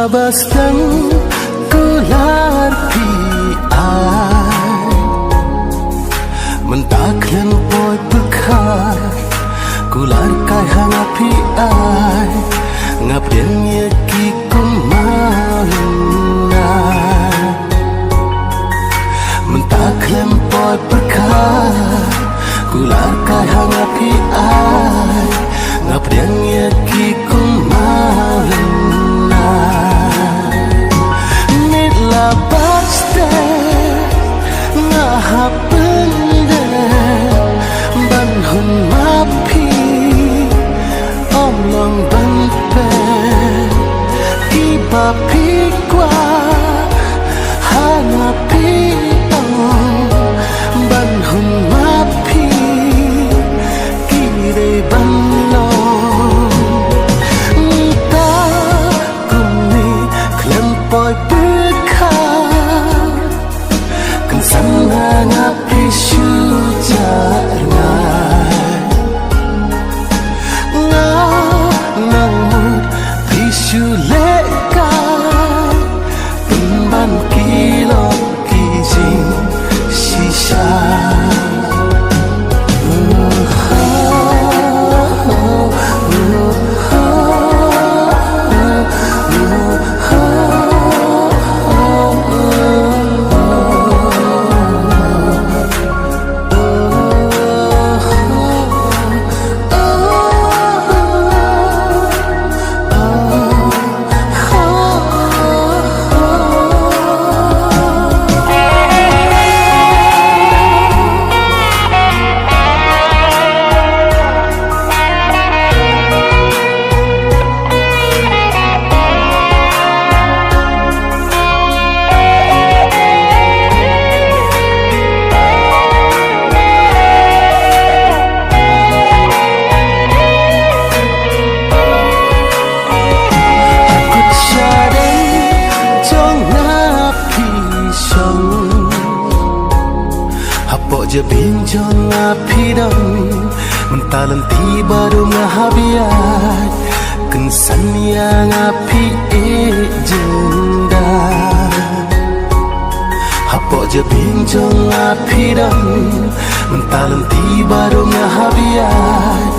Labas dan kelar pi ai mentaklen poi bekar kular kai hanga pi ai ngap den ye ki kumalna mentaklen poi bekar kular kai hanga pi ai ngap den ye ki kumalna Baste ngahapende ban hun mapi om long ban pe ki papi kwa hanapi om ban hun mapi ki re ban lo ta kumni klem poi Sangat pisu jarnai Ngamut pisu lekai Pemban kilo kijing sisa Je pinjong api dong mentalan tiba dong habiat kensan yang api jenda hapo je pinjong api dong mentalan tiba dong habiat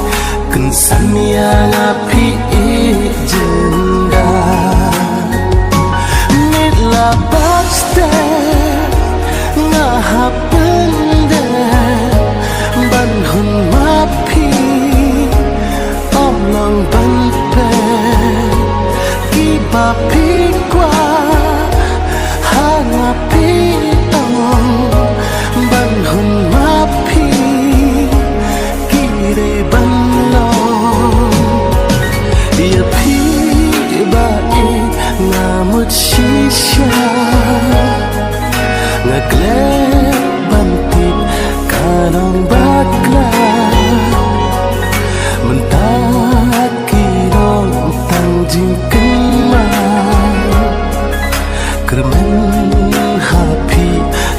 kensan yang api jenda nitla baste ngahapen ban hun mapi om long ban pe ki papi kwa hanapi om ban hun mapi ki re ban lo ya pi ba e ngamut shisha ngagle bantit kanong mentaki dong tangjing kemar kermen hapi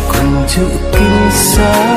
kunjuk kisah